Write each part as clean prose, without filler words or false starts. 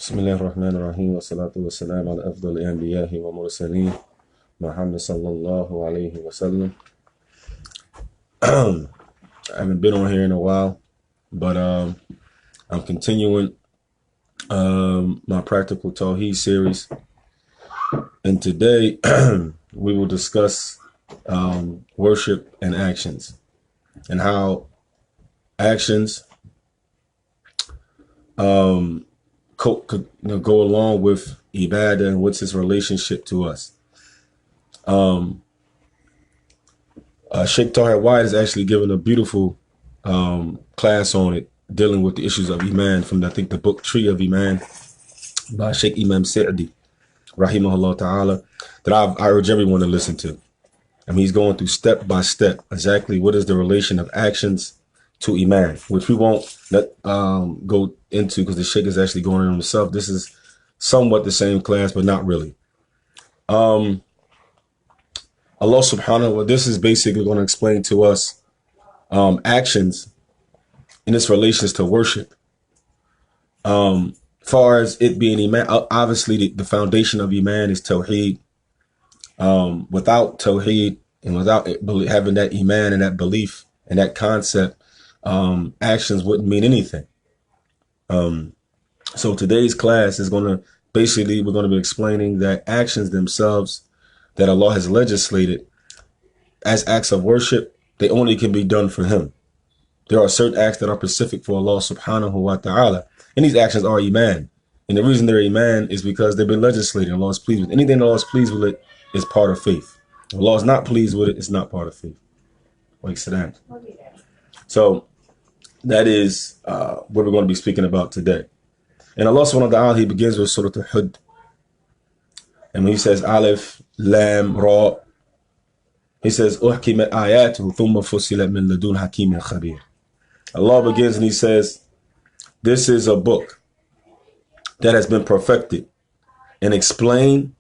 بسم الله الرحمن الرحيم والصلاة والسلام على أفضل الأنبياء والمرسلين Muhammad sallallahu alayhi wa sallam. I haven't been on here in a while, but I'm continuing my practical Tawheed series, and today we will discuss worship and actions, and how actions could go along with ibadah and what's its relationship to us. Sheikh Tawheed is actually giving a beautiful class on it, dealing with the issues of Iman from, I think, the book Tree of Iman by Sheikh Imam Sa'di, rahimahullah ta'ala, that I urge everyone to listen to. I mean, he's going through step by step exactly what is the relation of actions to Iman, which we won't go into because the Sheikh is actually going on himself. This is somewhat the same class, but not really. Allah subhanahu wa ta'ala, this is basically going to explain to us actions in its relations to worship. Far as it being Iman, obviously the foundation of Iman is Tawheed. Without Tawheed and without having that Iman and that belief and that concept, actions wouldn't mean anything. So today's class is going to basically, we're going to be explaining that actions themselves that Allah has legislated as acts of worship, they only can be done for Him. There are certain acts that are specific for Allah subhanahu wa ta'ala, and these actions are Iman. And the reason they're Iman is because they've been legislated. Allah is pleased with anything that Allah is pleased with it is part of faith. If Allah is not pleased with it, it's not part of faith. Like Saddam. So that is what we're going to be speaking about today. And Allah subhanahu wa ta'ala, He begins with Surah Al-Hud. And when He says Alif, Lam, Ra, He says Uhkimat ayatuhu thumma fussilat min ladun hakimin khabir. Allah begins and He says, this is a book that has been perfected and explained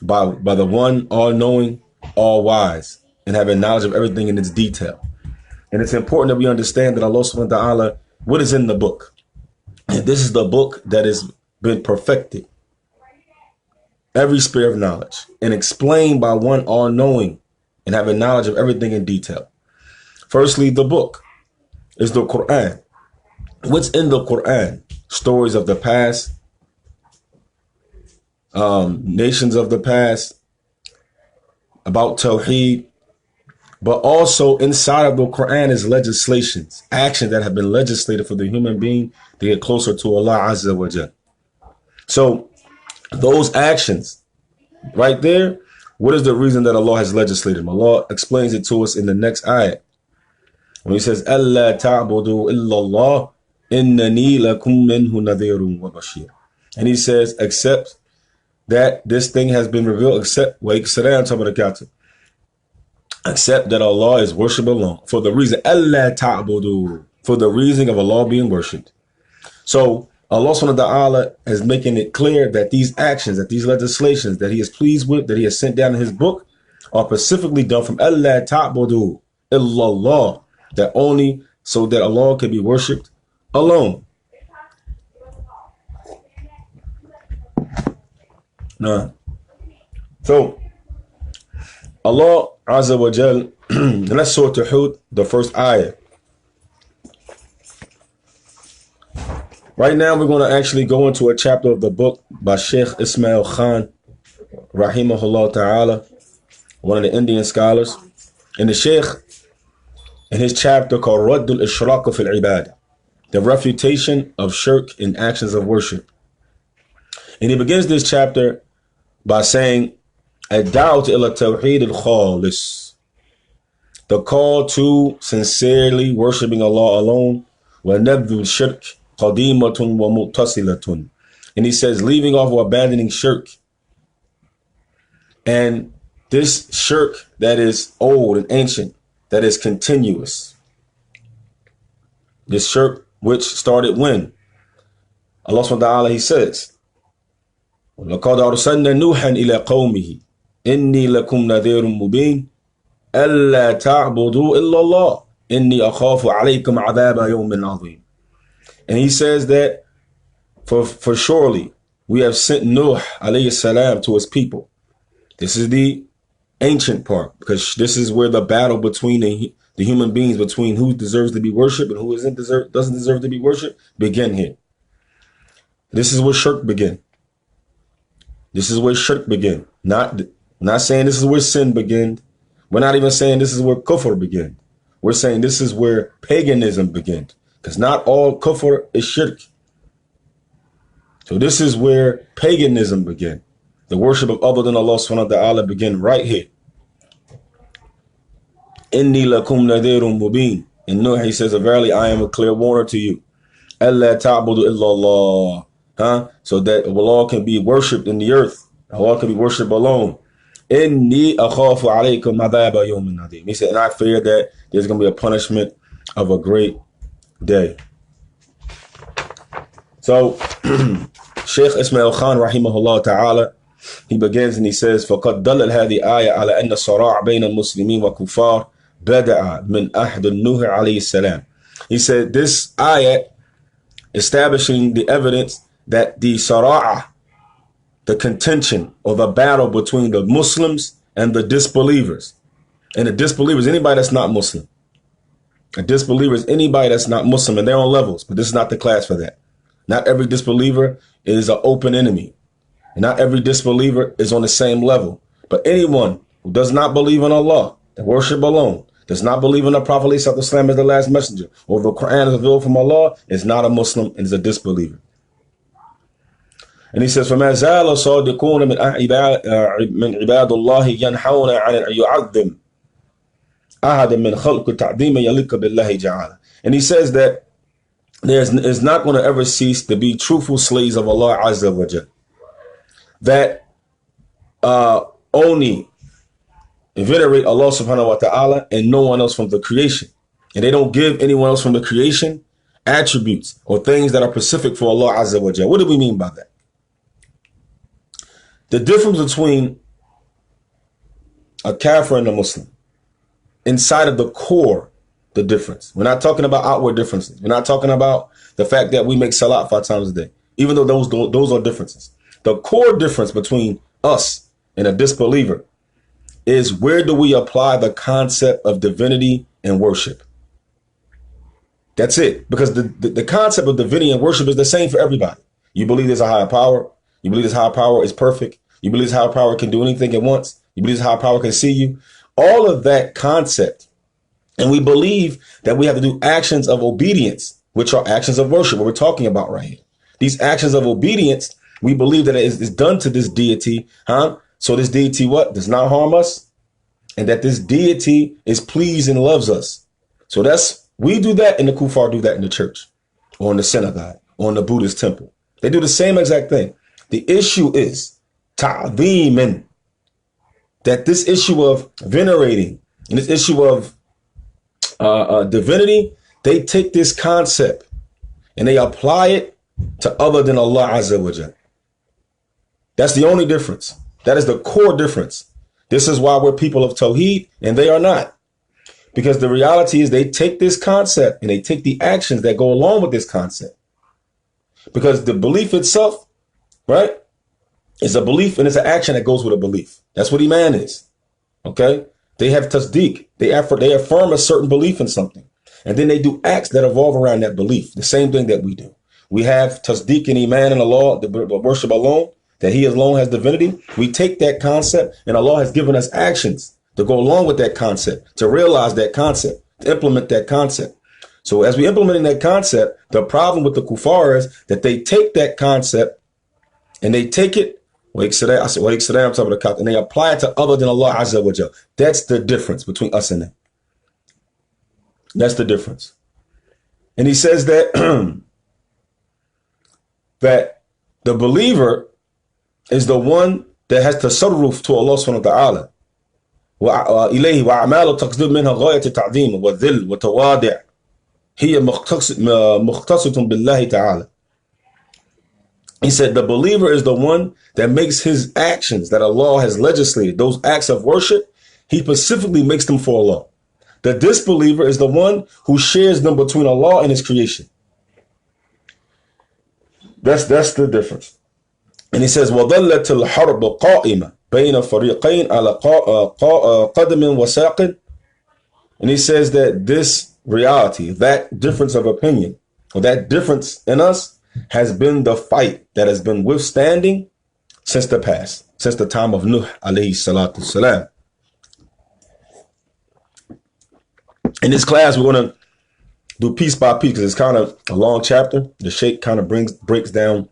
by the one all-knowing, all-wise, and having knowledge of everything in its detail. And it's important that we understand that Allah subhanahu wa ta'ala, what is in the book? And this is the book that has been perfected, every sphere of knowledge, and explained by one all-knowing and having knowledge of everything in detail. Firstly, the book is the Quran. What's in the Quran? Stories of the past, nations of the past, about Tawheed, but also inside of the Quran is legislations, actions that have been legislated for the human being to get closer to Allah Azza wa Jal. So those actions right there, what is the reason that Allah has legislated them? Allah explains it to us in the next ayat. When He says, أَلَّا تَعْبُدُوا إِلَّا اللَّهِ إِنَّنِي لَكُمْ مِنْهُ نَذِيرٌ وَبَشِيرٌ. And He says, except that this thing has been revealed, except that Allah is worshipped alone. For the reason, أَلَّا تَعْبُدُوا, for the reason of Allah being worshipped. So Allah subhanahu wa ta'ala is making it clear that these actions, that these legislations that He is pleased with, that He has sent down in His book, are specifically done from Allah ta'budu illallah, that only so that Allah can be worshipped alone. Nah. So Allah Azza wa Jal, and that's Surah Al-Hud, the first ayah. Right now, we're going to actually go into a chapter of the book by Sheikh Ismail Khan, rahimahullah ta'ala, one of the Indian scholars. And the Sheikh, in his chapter called Raddul Ishraq fil Ibadah, the refutation of shirk in actions of worship. And he begins this chapter by saying, Ad-da'wat ila tawheed al-khalis, the call to sincerely worshiping Allah alone, wa nabdhu shirk qadimatun wa muttasilatun. And he says, leaving off or abandoning shirk. And this shirk that is old and ancient, that is continuous. This shirk which started when? Allah subhanahu wa ta'ala, He says, وَلَقَدْ أَرْسَلْنَا نُوحًا إِلَىٰ قَوْمِهِ إِنِّي لَكُمْ نَذِيرٌ مُبِينٌ أَلَّا تَعْبُدُوا إِلَّا اللَّهِ إِنِّي أَخَافُ عَلَيْكُمْ عَذَابَ يَوْمٍ عَظِيمٍ. And He says that For surely we have sent Nuh alayhi salam to his people. This is the ancient part, because this is where the battle between the human beings, between who deserves to be worshipped and who doesn't deserve to be worshipped, begin here. This is where shirk begin. This is where shirk begin. Not saying this is where sin began. We're not even saying this is where kufr began. We're saying this is where paganism began, because not all kufr is shirk. So this is where paganism began. The worship of other than Allah subhanahu wa ta'ala began right here. Inni lakum nadhirun mubin. In Nuh, he says, verily I am a clear warner to you. Allah ta'budu illallah. So that Allah can be worshipped in the earth. Allah can be worshipped alone. Inni akhafu alaykum adhaba yawmin nadim. He said, and I fear that there's going to be a punishment of a great day. So, Shaykh Ismail Khan rahimahullah ta'ala, he begins and he says, فَقَدْ دَلَّ هَذِي آيَةً عَلَى أَنَّ الصَّرَاعَ بَيْنَ الْمُسْلِمِينَ وَكُفَّارِ بَدَأَ مِنْ أَحْدِ النُّهِ عَلَيْهِ السَّلَامِ. He said this ayat establishing the evidence that the sara'ah, the contention or the battle between the Muslims and the disbelievers. And the disbelievers, anybody that's not Muslim. A disbeliever is anybody that's not Muslim, and they're on levels, but this is not the class for that. Not every disbeliever is an open enemy. And not every disbeliever is on the same level. But anyone who does not believe in Allah, that worship alone, does not believe in the Prophet ﷺ as the last messenger, or the Quran is revealed from Allah, is not a Muslim and is a disbeliever. And he says, فَمَا زَالَ صَادِقُونَ مِنْ عِبَادُ اللَّهِ يَنْحَوْنَ عَنْ يُعَذِّمْ أَحَدًا مِنْ خَلْقِ تَعْظِيمًا يَلِقَ بِاللَّهِ جَعَلَ. And he says that there's not going to ever cease to be truthful slaves of Allah Azza wa Jal, that only venerate Allah subhanahu wa ta'ala and no one else from the creation. And they don't give anyone else from the creation attributes or things that are specific for Allah Azza wa Jal. What do we mean by that? The difference between a kafir and a Muslim, inside of the core, the difference. We're not talking about outward differences. We're not talking about the fact that we make salat 5 times a day, even though those are differences. The core difference between us and a disbeliever is, where do we apply the concept of divinity and worship? That's it. Because the concept of divinity and worship is the same for everybody. You believe there's a higher power. You believe this higher power is perfect. You believe this higher power can do anything it wants. You believe this higher power can see you. All of that concept. And we believe that we have to do actions of obedience, which are actions of worship, what we're talking about right here. These actions of obedience, we believe that it is done to this deity, So this deity what? Does not harm us. And that this deity is pleased and loves us. So we do that, and the kuffar do that in the church or in the synagogue or in the Buddhist temple. They do the same exact thing. The issue is ta'dheeman, that this issue of venerating and this issue of divinity, they take this concept and they apply it to other than Allah Azza wa Jal. That's the only difference. That is the core difference. This is why we're people of Tawheed and they are not. Because the reality is they take this concept and they take the actions that go along with this concept. Because the belief itself, right, is a belief and it's an action that goes with a belief. That's what Iman is. Okay? They have tasdeeq. They affirm a certain belief in something. And then they do acts that evolve around that belief. The same thing that we do. We have tasdeeq and Iman in Allah, the worship alone, that He alone has divinity. We take that concept and Allah has given us actions to go along with that concept, to realize that concept, to implement that concept. So as we implementing that concept, the problem with the kuffar is that they take that concept and they take it, and they apply it to other than Allah Azza wa Jal. That's the difference between us and them. That's the difference. And he says that that the believer is the one that has tasarruf to Allah subhanahu wa ta'ala. وإليه وأعمال تقصد منها غاية التعظيم والذل والتواضع هي مختصة بالله تعالى. He said the believer is the one that makes his actions that Allah has legislated, those acts of worship, he specifically makes them for Allah. The disbeliever is the one who shares them between Allah and His creation. That's the difference. And he says, وَظَلَّتِ الْحَرْبُ قَائِمَةً بَيْنَ فَرِيقَيْنِ عَلَى قَدَمٍ وَسَاقٍ. And he says that this reality, that difference of opinion, or that difference in us, has been the fight that has been withstanding since the past, since the time of Nuh alayhi salatu salam. In this class, we're going to do piece by piece because it's kind of a long chapter. The Sheikh kind of breaks down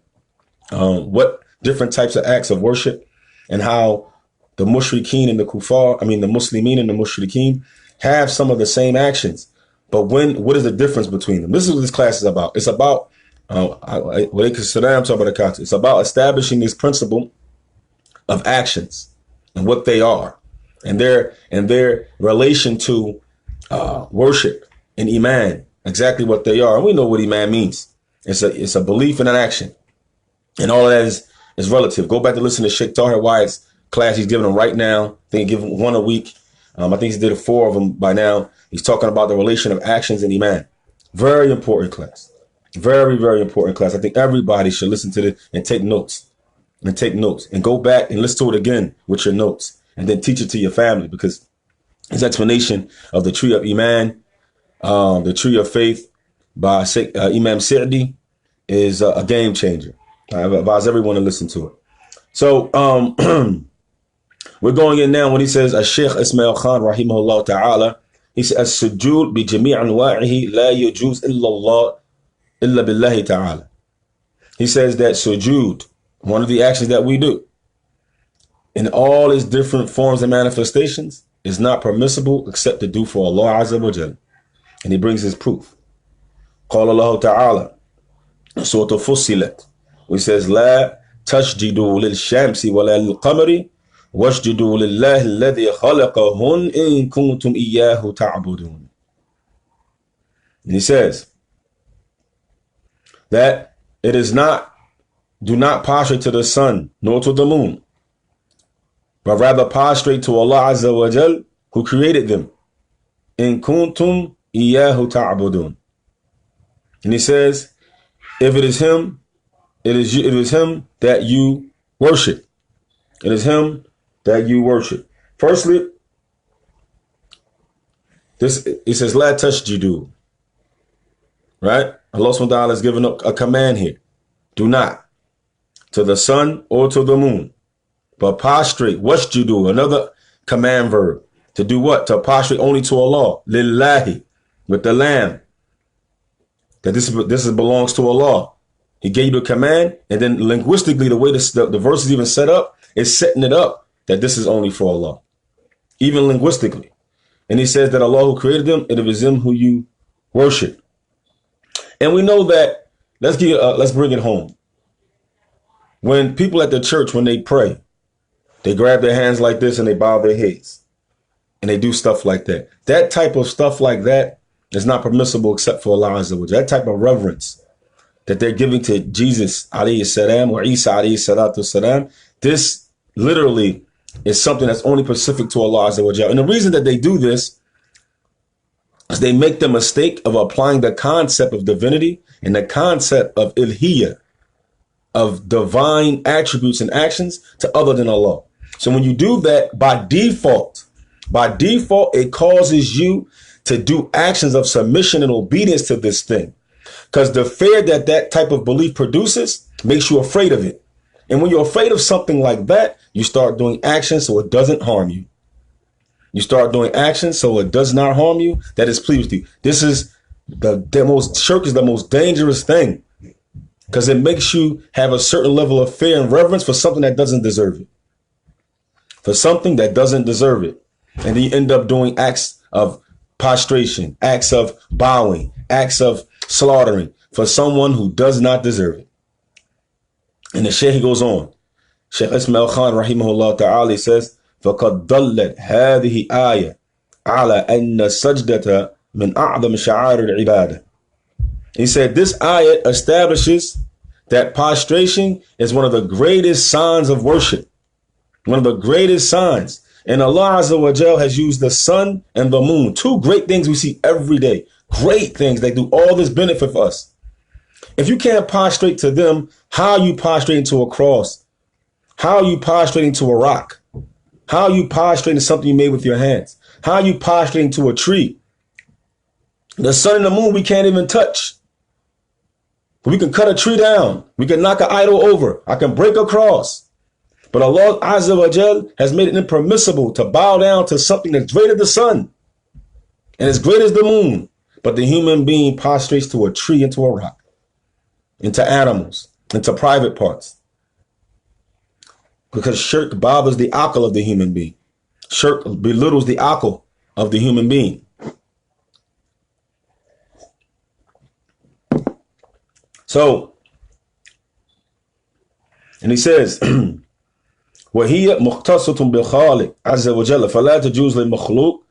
what different types of acts of worship and how the mushrikeen and the kuffar, the muslimin and the mushrikeen have some of the same actions. But what is the difference between them? This is what this class is about. It's about it's about establishing this principle of actions and what they are and their relation to worship and iman, exactly what they are. And we know what iman means. It's a belief in an action. And all of that is relative. Go back to listen to Sheikh Tawheed Wyatt's class he's giving them right now. I think he given one a week. I think he did 4 of them by now. He's talking about the relation of actions and iman. Very important class. Very, very important class. I think everybody should listen to this and take notes. And go back and listen to it again with your notes. And then teach it to your family, because his explanation of the tree of iman, the tree of faith by Imam Sa'di is a game changer. I advise everyone to listen to it. So we're going in now when he says, Sheikh Ismail Khan rahimahullah ta'ala, he says, as-sujud bi jami' anwa'ihi la yujuz illa billahi ta'ala. He says that sujud, one of the actions that we do, in all its different forms and manifestations, is not permissible except to do for Allah Azza wa Jal. And he brings his proof. قال الله تعالى سورة فصلت, he says, لا تسجدوا للشمس ولا للقمر واسجدوا لله الذي خلقهن إن كنتم إياه تعبدون. And he says that it is not, do not prostrate to the sun nor to the moon, but rather prostrate to Allah Azza wa Jal, who created them. In kuntum iyahu ta'budun. And he says, if it is him, it is him that you worship. It is him that you worship. Firstly, it says la tasjudu. Right? Allah subhanahu wa ta'ala has given a command here. Do not to the sun or to the moon, but prostrate. Wasjudu, another command verb. To do what? To prostrate only to Allah. Lillahi, with the lamb. That this belongs to Allah. He gave you the command, and then linguistically, the way the verse is even set up, is setting it up that this is only for Allah. Even linguistically. And he says that Allah who created them, it is him who you worship. And we know that, let's bring it home. When people at the church, when they pray, they grab their hands like this and they bow their heads. And they do stuff like that. That type of stuff like that is not permissible except for Allah Azza wa Jalla. That type of reverence that they're giving to Jesus alayhi salam or Isa alayhi salatu salam, this literally is something that's only specific to Allah Azza wa Jalla. And the reason that they do this is they make the mistake of applying the concept of divinity and the concept of ilhiyya, of divine attributes and actions, to other than Allah. So when you do that, by default, it causes you to do actions of submission and obedience to this thing. Because the fear that type of belief produces makes you afraid of it. And when you're afraid of something like that, you start doing actions so it doesn't harm you. You start doing actions so it does not harm you, that is pleased with you. This is shirk is the most dangerous thing, because it makes you have a certain level of fear and reverence for something that doesn't deserve it. For something that doesn't deserve it. And then you end up doing acts of prostration, acts of bowing, acts of slaughtering for someone who does not deserve it. And the Shaykh goes on. Shaykh Ismail Khan rahimahullah ta'ala says, فَقَدْ ضَلَّتْ هَذِهِ آيَةً عَلَى أَنَّ السَّجْدَةَ مِنْ أَعْظَمِ شَعَائِرِ الْعِبَادَةِ. He said this ayat establishes that prostration is one of the greatest signs of worship. One of the greatest signs. And Allah Azza wa Jal has used the sun and the moon, two great things we see every day. Great things that do all this benefit for us. If you can't prostrate to them, how are you prostrating to a cross? How are you prostrating to a rock? How are you prostrating to something you made with your hands? How are you prostrating to a tree? The sun and the moon we can't even touch. We can cut a tree down. We can knock an idol over. I can break a cross. But Allah Azza wa Jal has made it impermissible to bow down to something that's greater than the sun and as great as the moon. But the human being prostrates to a tree and to a rock, into animals, into private parts. Because shirk bothers the aql of the human being. Shirk belittles the aql of the human being. So, and he says, وهي مختصة بالخالق عز وجل فلا تجوز للمخلوق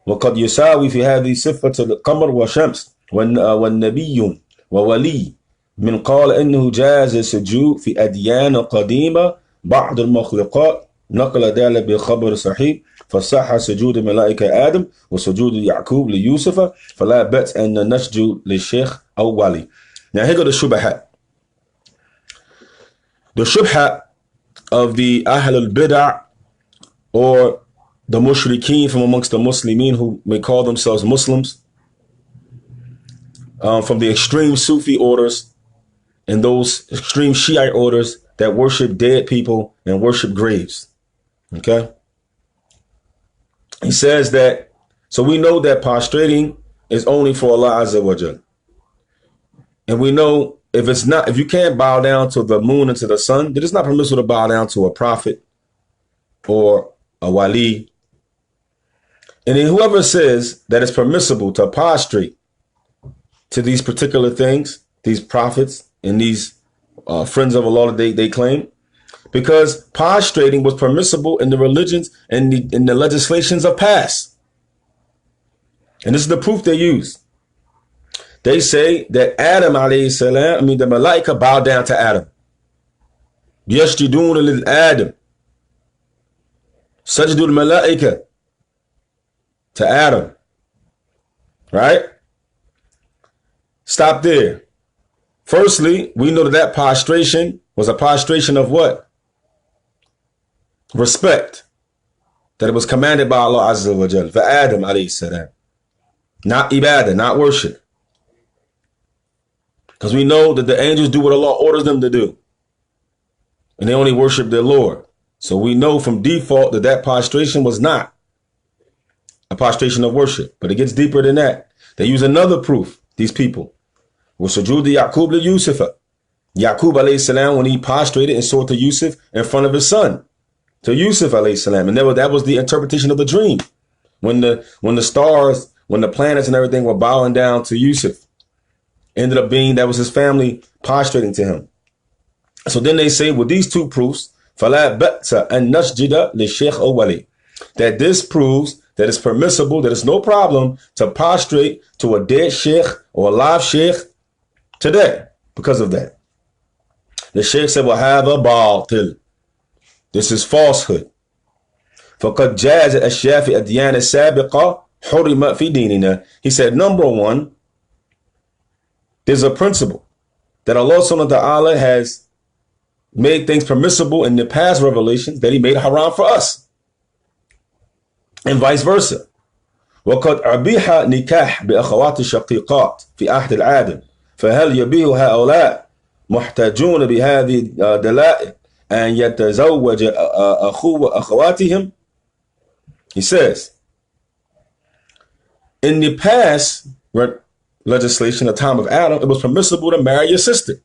وقد يساوي في هذه صفة القمر والشمس والنبي وولي من قال إنه جاز السجود في أديان قديمة بعض المخلوقات نقل ذلك بخبر صحيح فصح سجود ملائكة آدم وسجود يعقوب ليوسف فلا بأس أن نسجد للشيخ أو ولي. Now here go the shubhat. The shubhat of the Ahl al-Bid'ah or the mushrikeen from amongst the Muslimin who may call themselves Muslims, from the extreme Sufi orders and those extreme Shiite orders that worship dead people and worship graves. Okay? He says that, so we know that prostrating is only for Allah Azza wa Jal. And we know if you can't bow down to the moon and to the sun, then it's not permissible to bow down to a prophet or a wali. And then whoever says that it's permissible to prostrate to these particular things, these prophets and these friends of Allah that they claim, because prostrating was permissible in the religions and in the legislations of past. And this is the proof they use. They say that Adam alayhi salam, the Malaika bowed down to Adam. Yasjudun lil Adam. Sajidul Malaika to Adam. Right? Stop there. Firstly, we know that prostration was a prostration of what? Respect. That it was commanded by Allah Azza wa Jal for Adam alayhi salam. Not ibadah, not worship. Because we know that the angels do what Allah orders them to do. And they only worship their Lord. So we know from default that prostration was not a prostration of worship. But it gets deeper than that. They use another proof, these people. Was sujood Yaqub li Yusuf. Yaqub alayhi salam, when he prostrated and saw to Yusuf in front of his son. To Yusuf alayhi salam. And that was the interpretation of the dream. When the stars, when the planets and everything were bowing down to Yusuf. Ended up being that was his family prostrating to him. So then they say with these two proofs, فَلَا بَأْسَ أَن نَسْجِدَ لِلشَّيْخِ أَوْ وَلِيٍّ, that this proves that it's permissible, that it's no problem to prostrate to a dead sheikh or a live sheikh today because of that. The sheikh said, وَهَذَا بَاطِل, this is falsehood. فَقَدْ جَازَ أَشْيَاء فِي أَدْيَانِ السَّابِقَةِ حُرِمَتْ فِي دِينِنَا. He said, number one, there's a principle that Allah subhanahu wa ta'ala has made things permissible in the past revelations that he made haram for us. And vice versa. وَقَدْ أَبِيحَ نِكَاحْ بِأَخَوَاتِ الشَّقِيقَاتِ فِي أَحْدِ الْعَادِمِ فَهَلْ يَبِيهُ هَؤُلَاءِ مُحْتَاجُونَ بِهَذِهِ دَلَائِلِ أَنْ يَتَزَوَّجَ أَخَوَاتِهِمْ. He says, in the past legislation, the time of Adam, it was permissible to marry your sister.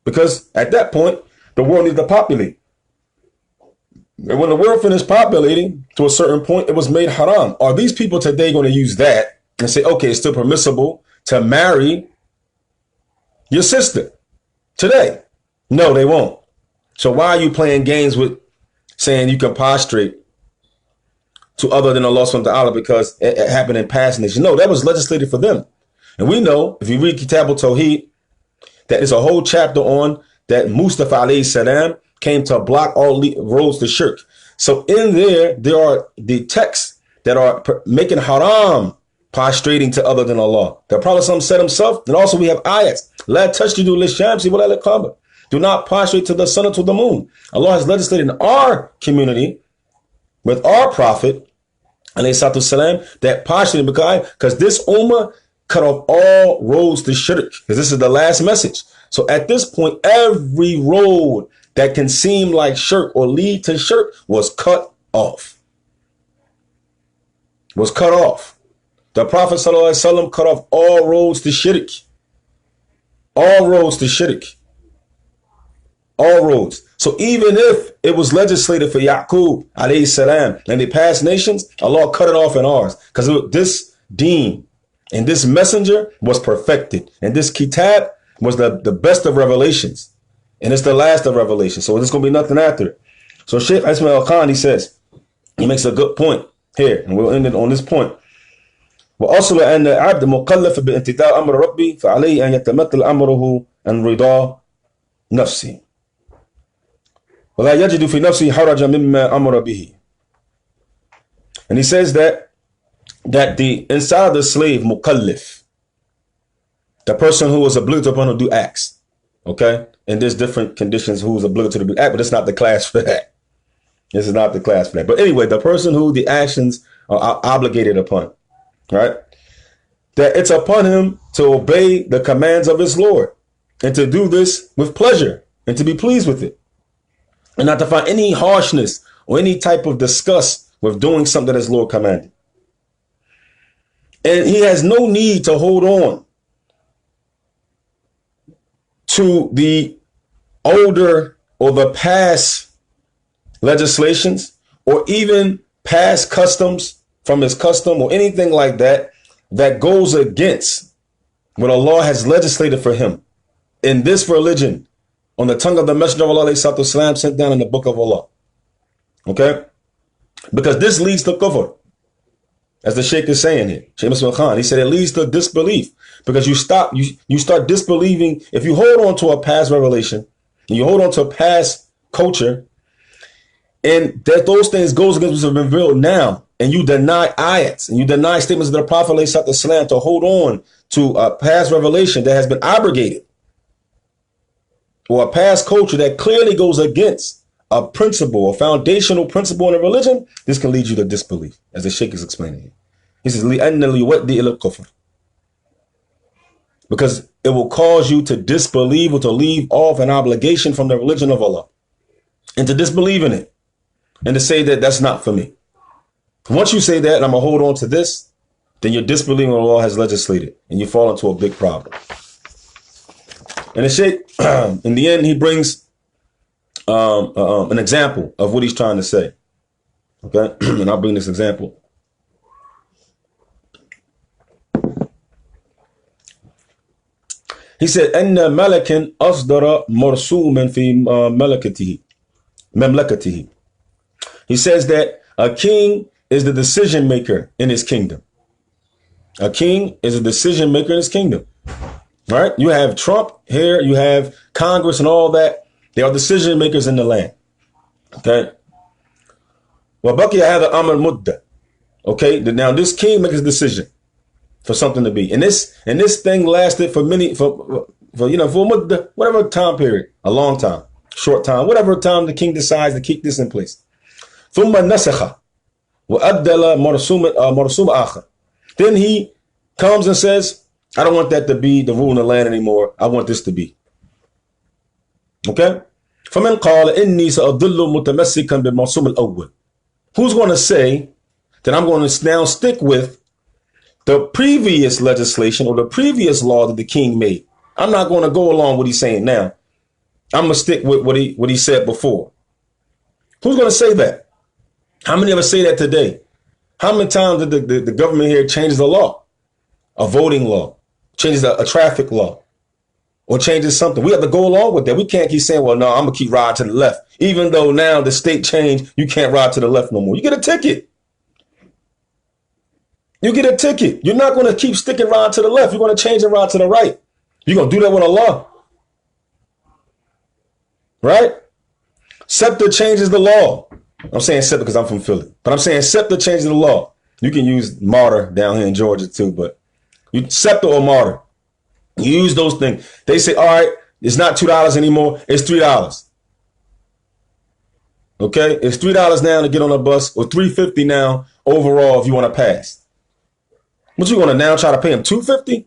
Because at that point, the world needed to populate. And when the world finished populating to a certain point, it was made haram. Are these people today going to use that and say, okay, it's still permissible to marry your sister today? No, they won't. So why are you playing games with saying you can prostrate to other than Allah subhanahu wa ta'ala because it happened in past nations? No, that was legislated for them. And we know, if you read Kitab al-Tawheed, that there's a whole chapter on that Mustafa alayhi salam came to block all roads to shirk. So in there are the texts that are making haram prostrating to other than Allah. The Prophet said himself, and also we have ayats La tasjudu lishamsi wa la liqamar. Do not prostrate to the sun or to the moon. Allah has legislated in our community with our prophet, alayhi salatu salam, that prostrating because this ummah cut off all roads to shirk, because this is the last message. So at this point, every road that can seem like shirk or lead to shirk was cut off. Was cut off. The Prophet ﷺ cut off all roads to shirk. All roads to shirk. All roads. So even if it was legislated for Yaqub alayhi salam and the past nations, Allah cut it off in ours. Because this deen and this messenger was perfected. And this kitab was the best of revelations. And it's the last of revelations. So there's going to be nothing after it. So Shaykh Ismail Khan, he says, he makes a good point here. And we'll end it on this point. وأصل أن العبد مكلف بامتثال أمر ربي فعليه أن يتمثل أمره عن رضا نفسه ولا يجد في نفسه حرجا مما أمر به. And he says that the inside of the slave mukallif, the person who is obligatory upon to do acts, okay, and there's different conditions who is obligatory to do act, but it's not the class for that. This is not the class for that. But anyway, the person who the actions are obligated upon, right? That it's upon him to obey the commands of his Lord and to do this with pleasure and to be pleased with it and not to find any harshness or any type of disgust with doing something that his Lord commanded. And he has no need to hold on to the older or the past legislations or even past customs from his custom or anything like that that goes against what Allah has legislated for him in this religion on the tongue of the Messenger of Allah والسلام, sent down in the book of Allah. Okay? Because this leads to kufr. As the Sheikh is saying here, Shaykh Muslim Khan, he said it leads to disbelief because you start disbelieving. If you hold on to a past revelation and you hold on to a past culture and that those things goes against what's been revealed now, and you deny ayats and you deny statements of the Prophet ﷺ to hold on to a past revelation that has been abrogated or a past culture that clearly goes against a principle, a foundational principle in a religion, this can lead you to disbelief, as the Sheikh is explaining here. He says, because it will cause you to disbelieve or to leave off an obligation from the religion of Allah and to disbelieve in it and to say that that's not for me. Once you say that, and I'm going to hold on to this, then you're disbelieving what Allah has legislated, and you fall into a big problem. And the Shaykh, in the end, he brings an example of what he's trying to say. Okay? And I'll bring this example. He said, أن ملكا أصدر مرسوما في مملكته. He says that a king is the decision maker in his kingdom. A king is a decision maker in his kingdom. Right? You have Trump here, you have Congress and all that. They are decision makers in the land. Okay. وَبَقِيَ هَذَا أَمْرُ مُدَّةً. Okay. Now this king makes a decision for something to be. And this thing lasted for mudda, whatever time period, a long time, short time, whatever time the king decides to keep this in place. ثُمَّ نَسَخَ وَأَبْدَلَ مَرْسُومَ آخَرَ. Then he comes and says, I don't want that to be the rule in the land anymore. I want this to be. Okay? فَمَنْ قَالَ إِنِّي سَأَضِلُّ مُتَمَسِّكًا بِالْمَرْسُومِ الْأَوَّلِ. Who's going to say that I'm going to now stick with the previous legislation or the previous law that the king made? I'm not going to go along with what he's saying now. I'm going to stick with what he said before. Who's going to say that? How many of us say that today? How many times did the government here change the law? A voting law, changes a traffic law, or changes something. We have to go along with that. We can't keep saying, well, no, I'm going to keep riding to the left. Even though now the state changed, you can't ride to the left no more. You get a ticket. You get a ticket. You're not going to keep sticking riding to the left. You're going to change and ride to the right. You're going to do that with Allah. Right? SEPTA changes the law. I'm saying SEPTA because I'm from Philly. But I'm saying SEPTA changes the law. You can use martyr down here in Georgia too, but SEPTA or martyr. Use those things. They say, all right, it's not $2 anymore. It's $3. Okay, it's $3 now to get on a bus, or $3.50 now overall if you want to pass. What you gonna now try to pay them $2.50?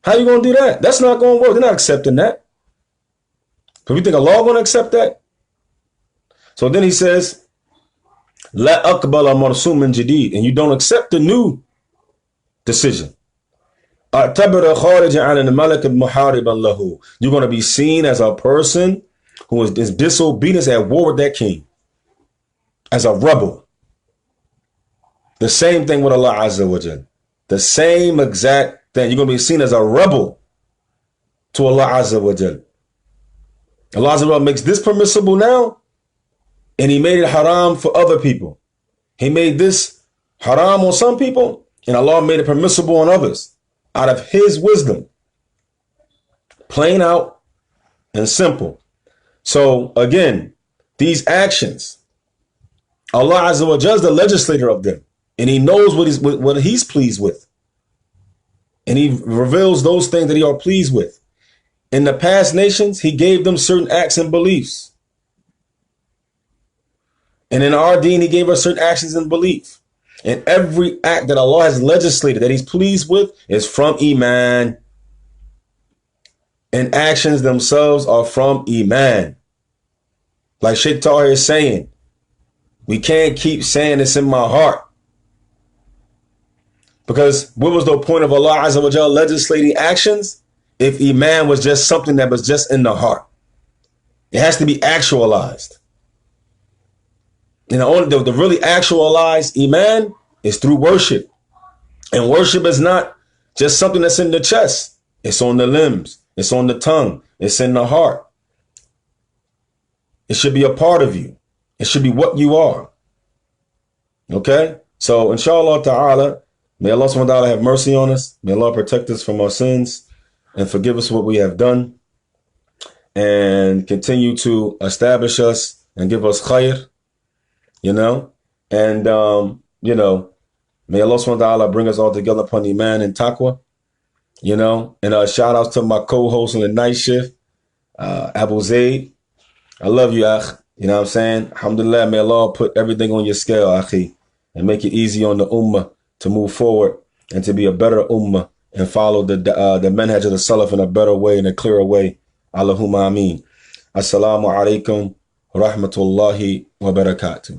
How you gonna do that? That's not gonna work. They're not accepting that. So we think Allah gonna accept that? So then he says, La aqbala marsuman jadid, and you don't accept the new decision. You're going to be seen as a person who is disobedient, at war with that king, as a rebel. The same thing with Allah Azza wa Jal. The same exact thing. You're going to be seen as a rebel to Allah Azza wa Jal. Allah Azza wa Jal makes this permissible now, and he made it haram for other people. He made this haram on some people, and Allah made it permissible on others. Out of his wisdom. Plain out and simple. So again, these actions, Allah Azza wa Jalla is the legislator of them. And he knows what he's pleased with. And he reveals those things that he are pleased with. In the past nations, he gave them certain acts and beliefs. And in our deen, he gave us certain actions and beliefs. And every act that Allah has legislated that he's pleased with is from Iman. And actions themselves are from Iman. Like Sheikh Tawheed is saying, we can't keep saying it's in my heart. Because what was the point of Allah Azza wa Jalla legislating actions if Iman was just something that was just in the heart? It has to be actualized. And the really actualized Iman is through worship. And worship is not just something that's in the chest. It's on the limbs. It's on the tongue. It's in the heart. It should be a part of you. It should be what you are. Okay? So, inshallah ta'ala, may Allah subhanahu wa ta'ala have mercy on us. May Allah protect us from our sins and forgive us what we have done. And continue to establish us and give us khair. You know, and, you know, may Allah subhanahu wa ta'ala bring us all together upon Iman and Taqwa, you know, and shout outs to my co-host on the night shift, Abuesa. I love you, Akh. You know what I'm saying? Alhamdulillah, may Allah put everything on your scale, Akhi, and make it easy on the Ummah to move forward and to be a better Ummah and follow the manhaj of the Salaf in a better way, in a clearer way. Allahumma ameen. Assalamu alaikum wa rahmatullahi wa barakatuh.